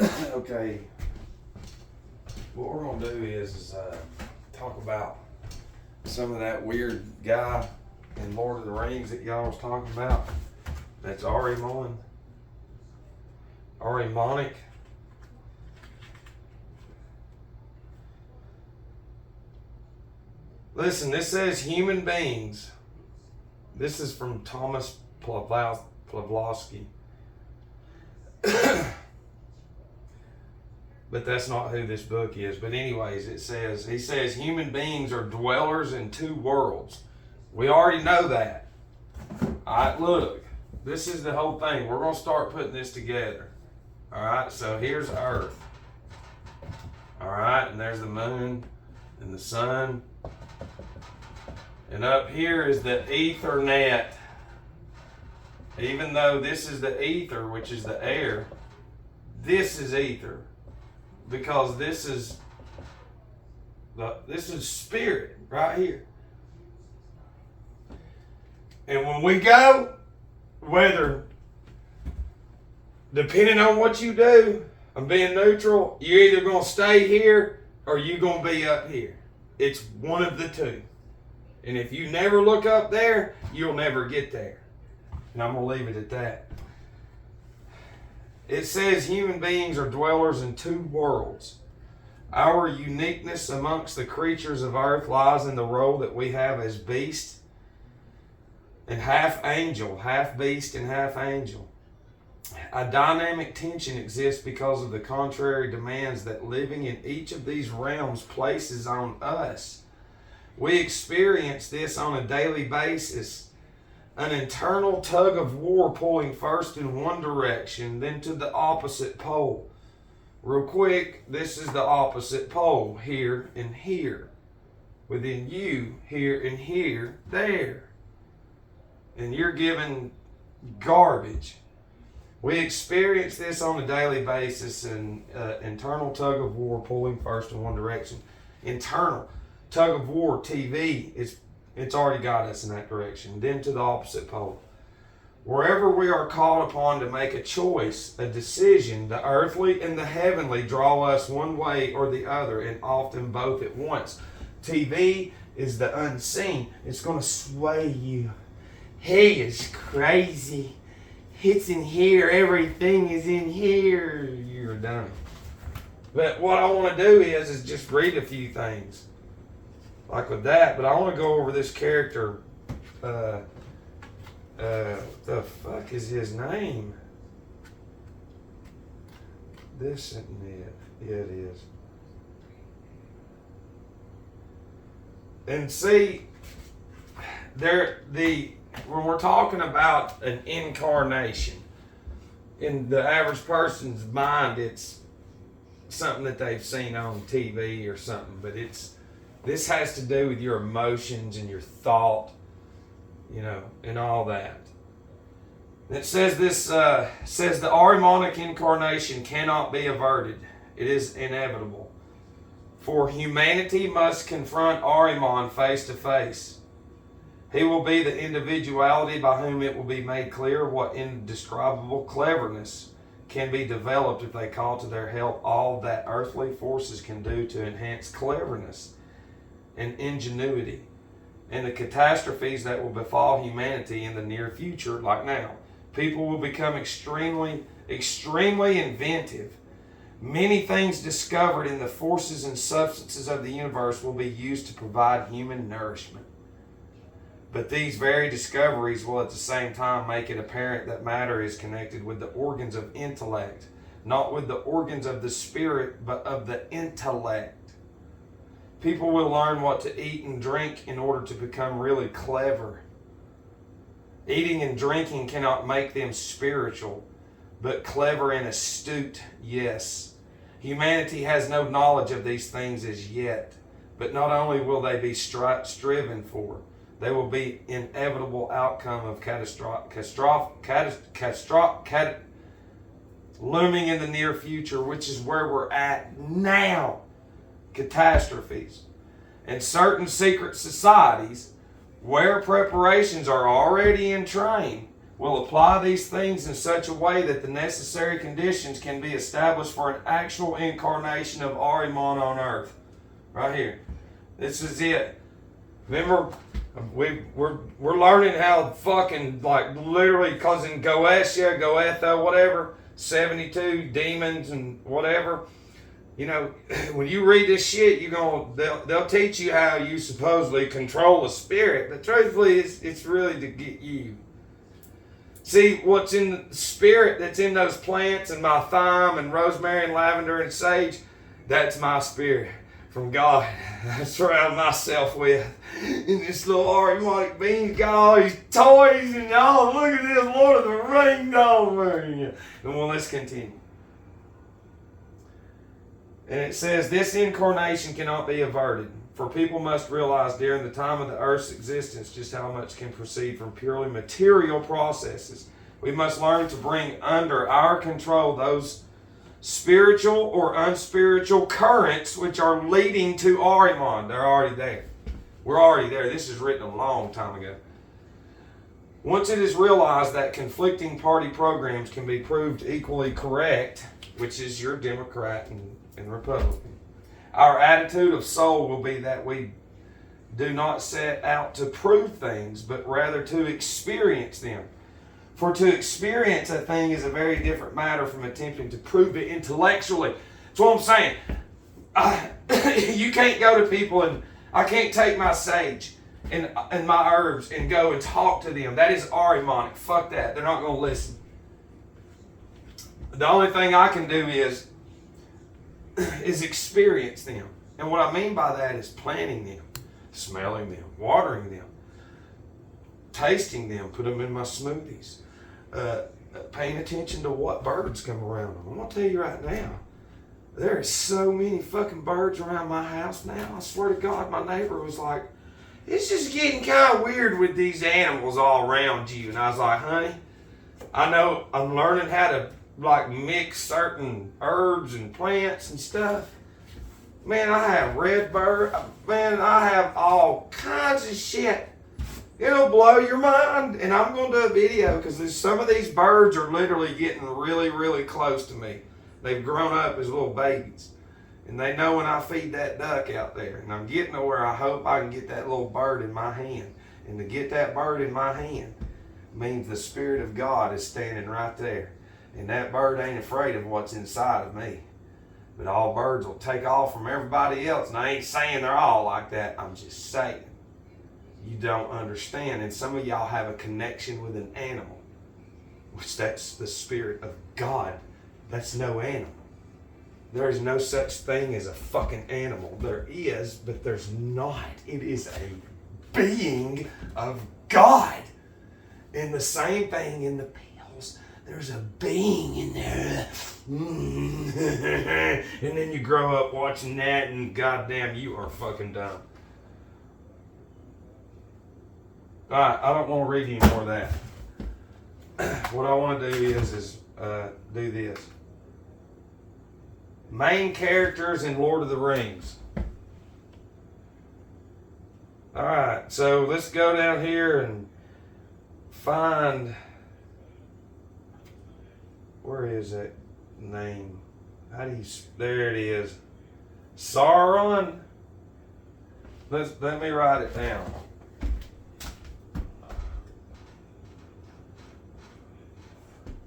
Okay, what we're gonna do is talk about some of that weird guy in Lord of the Rings that y'all was talking about. That's Ahriman. Ahrimanic. Listen, this says human beings. This is from Thomas Pawlowski. But that's not who this book is. But anyways, he says human beings are dwellers in two worlds. We already know that. Alright, look. This is the whole thing. We're going to start putting this together. Alright, so here's Earth. Alright, and there's the moon and the sun. And up here is the Ethernet. Even though this is the ether, which is the air, this is ether. Because this is spirit right here. And when we go, whether, depending on what you do, I'm being neutral, you're either going to stay here or you're going to be up here. It's one of the two. And if you never look up there, you'll never get there. And I'm going to leave it at that. It says human beings are dwellers in two worlds. Our uniqueness amongst the creatures of earth lies in the role that we have as beast and half angel, half beast and half angel. A dynamic tension exists because of the contrary demands that living in each of these realms places on us. We experience this on a daily basis. An internal tug of war pulling first in one direction, then to the opposite pole. Real quick, this is the opposite pole, here and here. Within you, here and here, there. And you're given garbage. We experience this on a daily basis, an internal tug of war pulling first in one direction. Internal tug of war, TV, it's already got us in that direction. Then to the opposite pole. Wherever we are called upon to make a choice, a decision, the earthly and the heavenly draw us one way or the other, and often both at once. TV is the unseen. It's going to sway you. Hey, it's crazy. It's in here. Everything is in here. You're done. But what I want to do is just read a few things. Like with that, but I want to go over this character. The fuck is his name? This isn't it. Yeah, it is. And see, when we're talking about an incarnation, in the average person's mind, it's something that they've seen on TV or something, but this has to do with your emotions and your thought, and all that. It says says the Ahrimanic incarnation cannot be averted. It is inevitable. For humanity must confront Ahriman face to face. He will be the individuality by whom it will be made clear what indescribable cleverness can be developed if they call to their help all that earthly forces can do to enhance cleverness and ingenuity, and the catastrophes that will befall humanity in the near future, like now. People will become extremely inventive. Many things discovered in the forces and substances of the universe will be used to provide human nourishment. But these very discoveries will at the same time make it apparent that matter is connected with the organs of intellect, not with the organs of the spirit, but of the intellect. People will learn what to eat and drink in order to become really clever. Eating and drinking cannot make them spiritual, but clever and astute, yes. Humanity has no knowledge of these things as yet, but not only will they be striven for, they will be inevitable outcome of looming in the near future, which is where we're at now. Catastrophes. And certain secret societies, where preparations are already in train, will apply these things in such a way that the necessary conditions can be established for an actual incarnation of Ahriman on earth. Right here. This is it. Remember, we're learning how fucking, like, literally, because in Goethe, whatever, 72 demons and whatever, you know, when you read this shit, they'll teach you how you supposedly control a spirit, but truthfully, it's really to get you. See, what's in the spirit that's in those plants and my thyme and rosemary and lavender and sage, that's my spirit from God. I surround myself with. And this little Ahrimanic being's got all these toys and y'all, look at this Lord of the Rings over. And well, let's continue. And it says, this incarnation cannot be averted, for people must realize during the time of the earth's existence just how much can proceed from purely material processes. We must learn to bring under our control those spiritual or unspiritual currents which are leading to Ahriman. They're already there. We're already there. This is written a long time ago. Once it is realized that conflicting party programs can be proved equally correct, which is your Democrat and Republican, our attitude of soul will be that we do not set out to prove things, but rather to experience them. For to experience a thing is a very different matter from attempting to prove it intellectually. That's what I'm saying. You can't go to people and I can't take my sage and my herbs and go and talk to them. That is Ahrimanic. Fuck that. They're not going to listen. The only thing I can do is experience them. And what I mean by that is planting them, smelling them, watering them, tasting them, put them in my smoothies, paying attention to what birds come around them. I'm going to tell you right now, there is so many fucking birds around my house now. I swear to God, my neighbor was like, it's just getting kind of weird with these animals all around you. And I was like, honey, I know I'm learning how to like mix certain herbs and plants and stuff. Man, I have red bird. Man, I have all kinds of shit. It'll blow your mind. And I'm going to do a video because some of these birds are literally getting really, really close to me. They've grown up as little babies. And they know when I feed that duck out there. And I'm getting to where I hope I can get that little bird in my hand. And to get that bird in my hand means the Spirit of God is standing right there. And that bird ain't afraid of what's inside of me. But all birds will take off from everybody else. And I ain't saying they're all like that. I'm just saying. You don't understand. And some of y'all have a connection with an animal. Which that's the Spirit of God. That's no animal. There is no such thing as a fucking animal. There is, but there's not. It is a being of God. And the same thing in the pills. There's a being in there. And then you grow up watching that and goddamn, you are fucking dumb. Alright, I don't want to read any more of that. What I want to do is do this. Main characters in Lord of the Rings. Alright, so let's go down here and find... Where is that name? How do you... There it is. Sauron. Let me write it down.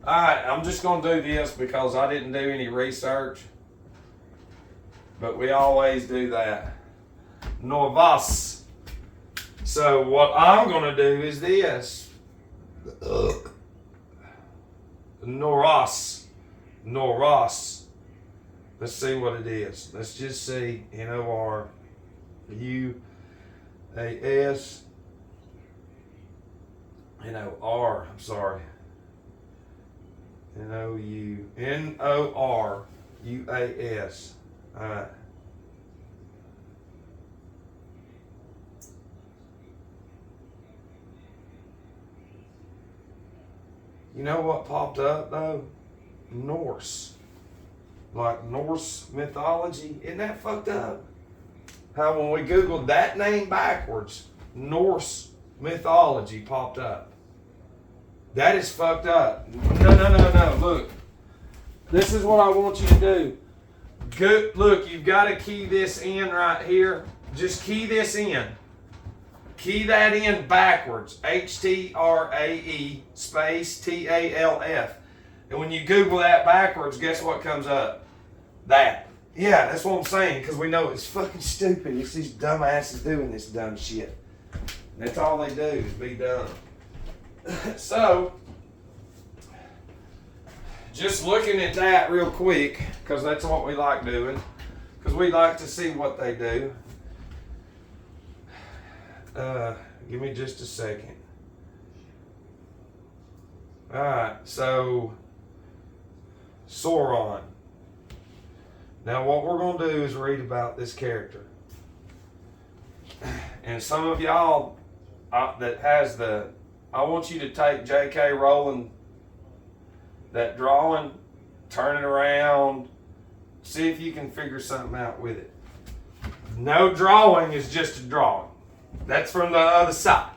Alright, I'm just going to do this because I didn't do any research. But we always do that. Norvas. So what I'm going to do is this. Noros. Let's see what it is. Let's just see. Noruas. Nor. I'm sorry. Noruas. Alright. You know what popped up though? Norse. Like Norse mythology. Isn't that fucked up? How when we Googled that name backwards, Norse mythology popped up. That is fucked up. No. Look. This is what I want you to do. Good. Look, you've got to key this in right here. Just key this in. Key that in backwards. HTRAE space TALF. And when you Google that backwards, guess what comes up? That. Yeah, that's what I'm saying, because we know it's fucking stupid. It's these dumbasses doing this dumb shit. That's all they do is be dumb. So, just looking at that real quick, because that's what we like doing, because we like to see what they do. Give me just a second. Alright, so Sauron. Now what we're going to do is read about this character. And some of y'all that has the, I want you to take J.K. Rowling, that drawing, turn it around, see if you can figure something out with it. No drawing is just a drawing. That's from the other side.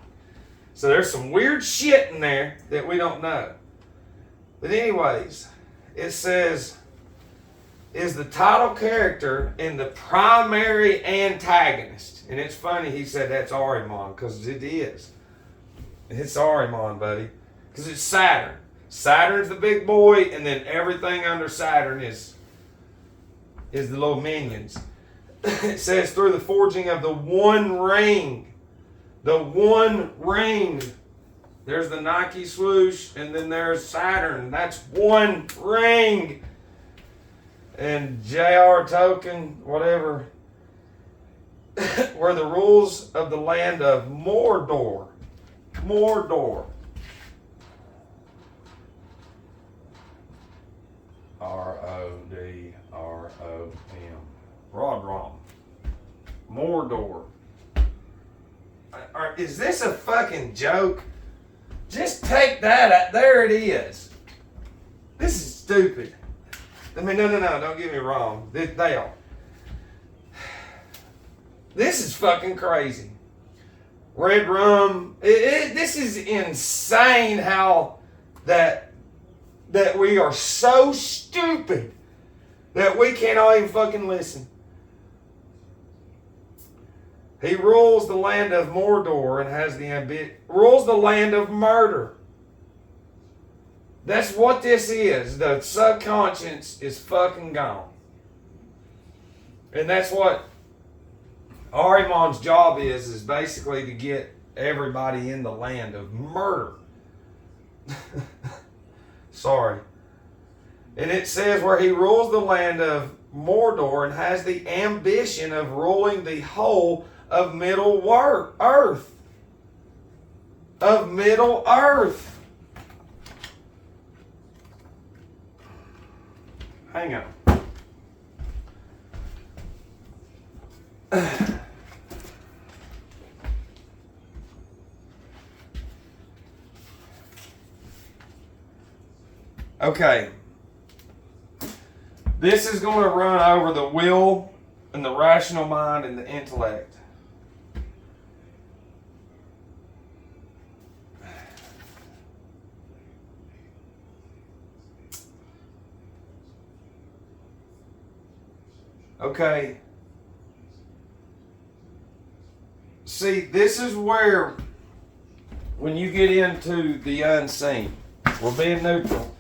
So there's some weird shit in there that we don't know. But anyways, it says, is the title character and the primary antagonist. And it's funny he said that's Ahriman, because it is. It's Ahriman, buddy. Because it's Saturn. Saturn's the big boy, and then everything under Saturn is the little minions. It says through the forging of the One Ring. The One Ring. There's the Nike swoosh, and then there's Saturn. That's One Ring. And J.R. Tolkien, whatever, were the rules of the land of Mordor. Mordor. Rodrom. Rodrom. Mordor. Is this a fucking joke? Just take that out. There it is. This is stupid. I mean, no, don't get me wrong. They are. This is fucking crazy. Red rum. This is insane how that we are so stupid that we cannot even fucking listen. He rules the land of Mordor and has the rules the land of murder. That's what this is. The subconscious is fucking gone. And that's what Ahriman's job is basically to get everybody in the land of murder. Sorry. And it says where he rules the land of Mordor and has the ambition of ruling the whole of Middle Earth. Of Middle Earth. Hang on. Okay. This is going to run over the will and the rational mind and the intellect. Okay. See, this is where, when you get into the unseen, we're being neutral.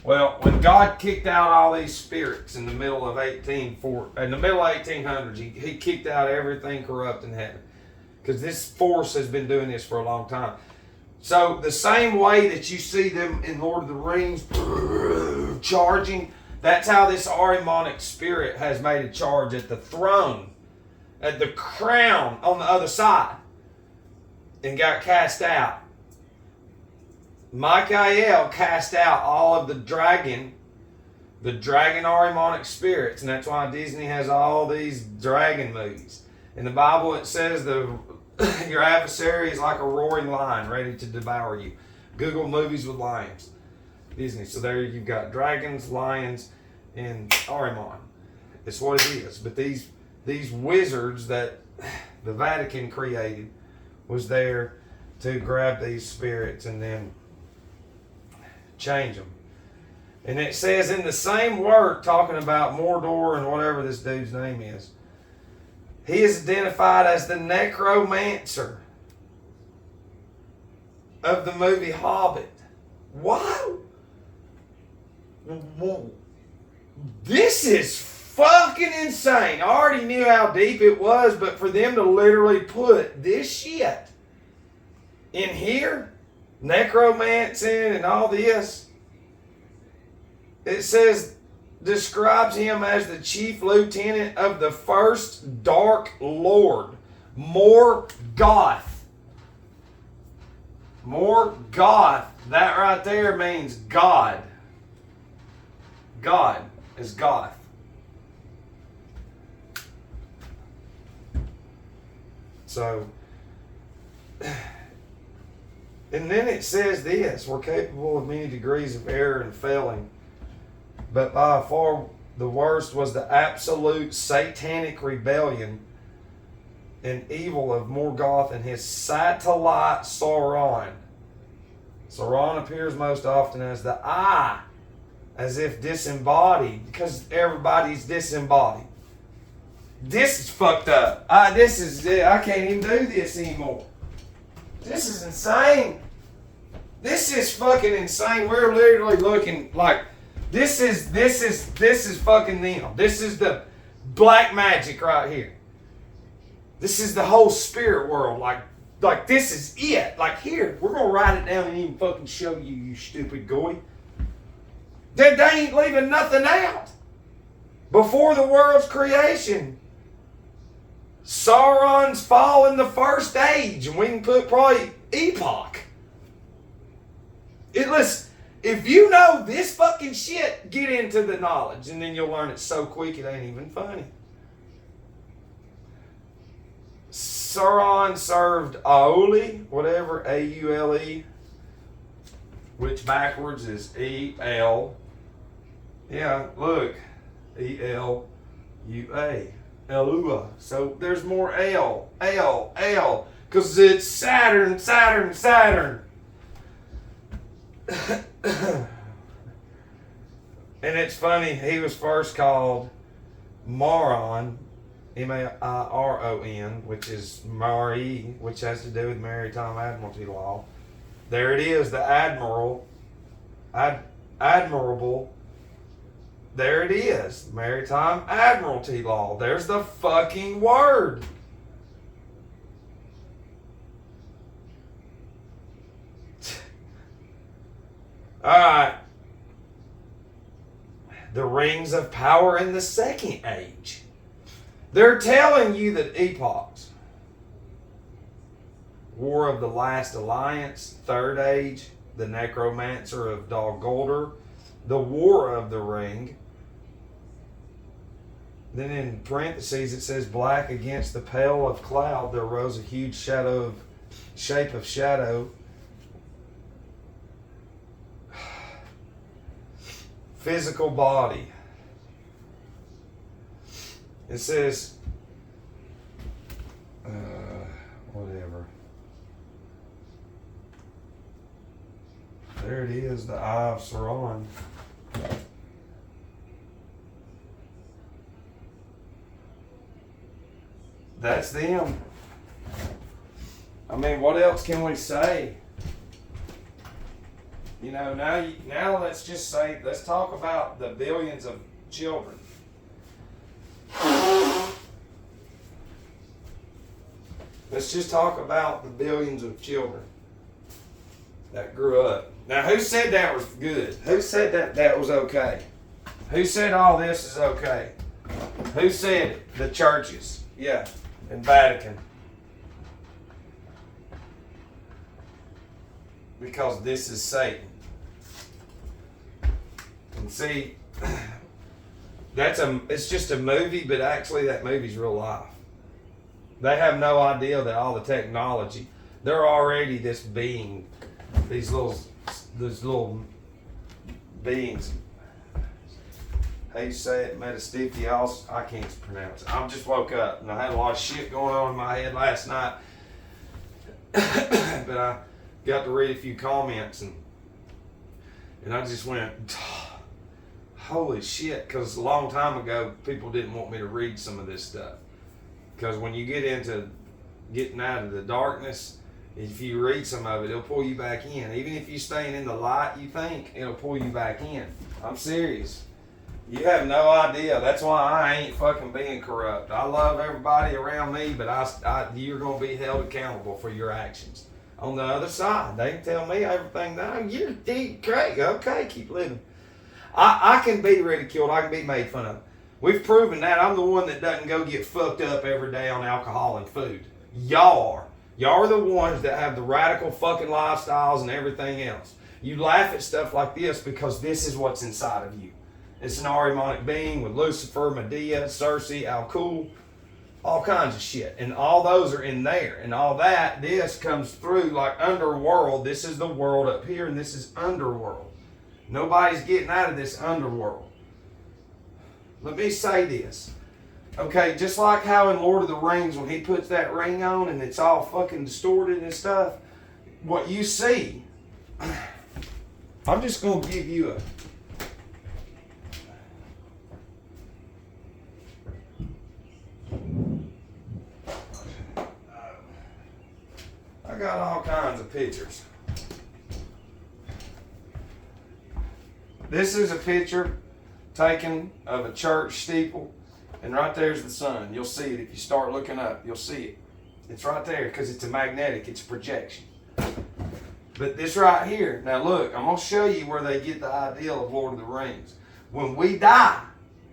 Well, when God kicked out all these spirits in the middle of 1800s, he kicked out everything corrupt in heaven. Because this force has been doing this for a long time. So the same way that you see them in Lord of the Rings charging, that's how this Ahrimanic spirit has made a charge at the throne, at the crown on the other side, and got cast out. Michael cast out all of the dragon Ahrimanic spirits, and that's why Disney has all these dragon movies. In the Bible it says your adversary is like a roaring lion ready to devour you. Google movies with lions. Disney. So there you've got dragons, lions, and Ahriman. It's what it is. But these wizards that the Vatican created was there to grab these spirits and then change them. And it says in the same work, talking about Mordor and whatever this dude's name is, he is identified as the necromancer of the movie Hobbit. Why? This is fucking insane. I already knew how deep it was, but for them to literally put this shit in here, necromancing and all this, it says, describes him as the chief lieutenant of the first Dark Lord, Morgoth. Morgoth. That right there means God. God is Goth. So, and then it says this, we're capable of many degrees of error and failing, but by far the worst was the absolute satanic rebellion and evil of Morgoth and his satellite Sauron. Sauron appears most often as the I, as if disembodied, because everybody's disembodied. This is fucked up. I can't even do this anymore. This is insane. This is fucking insane. We're literally looking like this is fucking them. This is the black magic right here. This is the whole spirit world. Like this is it. Like here, we're gonna write it down and even fucking show you, you stupid goy. They ain't leaving nothing out. Before the world's creation, Sauron's fall in the first age, and we can put probably epoch. If you know this fucking shit, get into the knowledge, and then you'll learn it so quick it ain't even funny. Sauron served Auli, whatever, A-U-L-E, which backwards is E-L. Yeah, look, E-L-U-A. Elua. So there's more L. Because it's Saturn. And it's funny, he was first called Maron, M-A-I-R-O-N, which is Mari, which has to do with Maritime Admiralty Law. There it is, the admirable. There it is, Maritime Admiralty Law. There's the fucking word. Alright. The rings of power in the second age. They're telling you that epochs. War of the Last Alliance, third age, the necromancer of Dol Guldur, the War of the Ring. Then in parentheses it says, black against the pale of cloud there rose a huge shape of shadow. Physical body. It says, whatever. There it is, the Eye of Sauron. That's them. I mean, what else can we say? You know, now let's just say, let's talk about the billions of children. Let's just talk about the billions of children that grew up. Now, who said that was good? Who said that was okay? Who said all this is okay? Who said it? The churches. Yeah. And Vatican. Because this is Satan. And see, it's just a movie, but actually that movie's real life. They have no idea that all the technology, they're already this being, these little beings. How you say it? Metastifios? I can't pronounce it. I just woke up and I had a lot of shit going on in my head last night. But I got to read a few comments, and And I just went, holy shit, because a long time ago, people didn't want me to read some of this stuff. Because when you get into getting out of the darkness, if you read some of it, it'll pull you back in. Even if you're staying in the light, you think, it'll pull you back in. I'm serious. You have no idea. That's why I ain't fucking being corrupt. I love everybody around me, but you're going to be held accountable for your actions. On the other side, they can tell me everything. No, you're great. Okay, keep living. I can be ridiculed. I can be made fun of. We've proven that. I'm the one that doesn't go get fucked up every day on alcohol and food. Y'all are. Y'all are the ones that have the radical fucking lifestyles and everything else. You laugh at stuff like this because this is what's inside of you. It's an Ahrimanic being with Lucifer, Medea, Circe, Al-Kul, all kinds of shit. And all those are in there. And all that, this comes through like underworld. This is the world up here and this is underworld. Nobody's getting out of this underworld. Let me say this. Okay, just like how in Lord of the Rings, when he puts that ring on and it's all fucking distorted and stuff, what you see, I'm just going to give you I got all kinds of pictures. This is a picture taken of a church steeple, and right there's the sun. You'll see it if you start looking up. You'll see it. It's right there because it's a magnetic. It's a projection. But this right here, now look, I'm going to show you where they get the ideal of Lord of the Rings. When we die,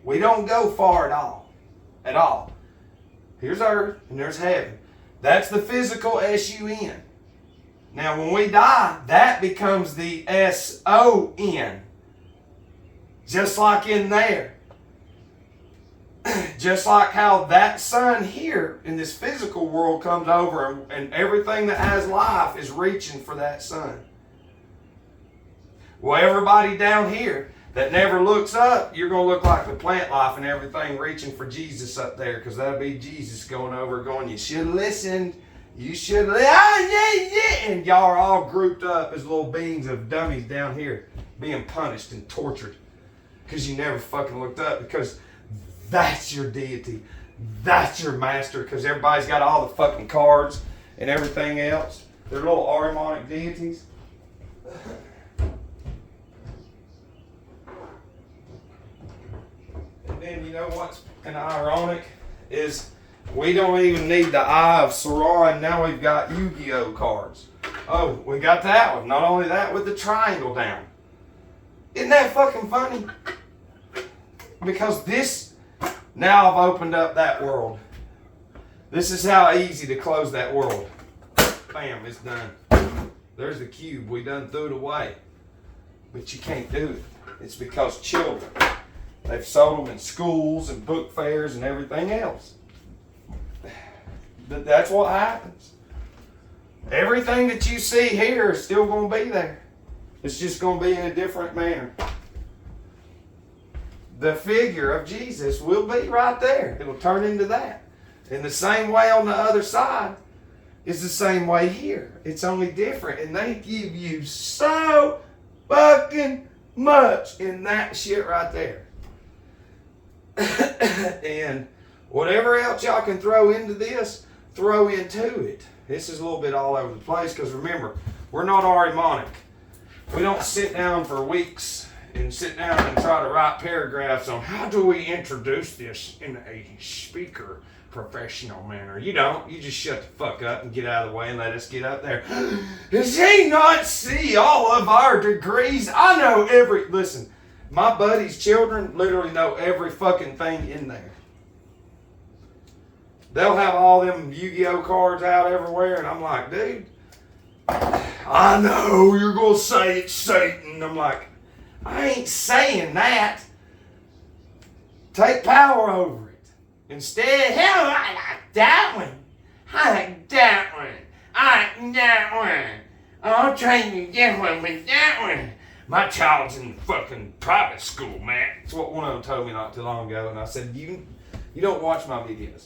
we don't go far at all. At all. Here's earth and there's heaven. That's the physical S-U-N. Now when we die, that becomes the S-O-N. Just like in there. Just like how that sun here in this physical world comes over and everything that has life is reaching for that sun. Well, everybody down here that never looks up, you're going to look like the plant life and everything reaching for Jesus up there, because that'll be Jesus going over going, you should have listened. You should have, and y'all are all grouped up as little beings of dummies down here being punished and tortured because you never fucking looked up, because that's your deity. That's your master, because everybody's got all the fucking cards and everything else. They're little Ahrimanic deities. And then you know what's kind of ironic is we don't even need the Eye of Sauron. Now we've got Yu-Gi-Oh cards. Oh, we got that one. Not only that, with the triangle down. Isn't that fucking funny? Because this, now I've opened up that world. This is how easy to close that world. Bam, it's done. There's the cube. We done threw it away. But you can't do it. It's because children, they've sold them in schools and book fairs and everything else. But that's what happens. Everything that you see here is still going to be there. It's just going to be in a different manner. The figure of Jesus will be right there. It'll turn into that. And the same way on the other side is the same way here. It's only different. And they give you so fucking much in that shit right there. And whatever else y'all can throw into this, throw into it. This is a little bit all over the place, because remember, we're not Ahrimanic. We don't sit down for weeks and sit down and try to write paragraphs on how do we introduce this in a speaker professional manner. You don't. You just shut the fuck up and get out of the way and let us get up there. Does he not see all of our degrees? I know listen, my buddy's children literally know every fucking thing in there. They'll have all them Yu-Gi-Oh cards out everywhere, and I'm like, dude, I know you're going to say it's Satan. I'm like, I ain't saying that. Take power over it. Instead, hell, I like that one. I like that one. I like that one. I'll train you that one with that one. My child's in fucking private school, man. That's what one of them told me not too long ago. And I said, you don't watch my videos.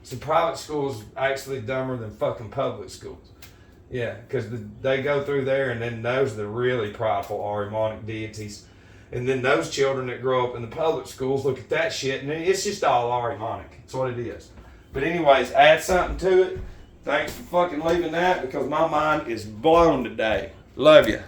So private school's actually dumber than fucking public schools. Yeah, because they go through there, and then those are the really prideful Ahrimanic deities. And then those children that grow up in the public schools look at that shit, and it's just all Ahrimanic. That's what it is. But anyways, add something to it. Thanks for fucking leaving that, because my mind is blown today. Love you.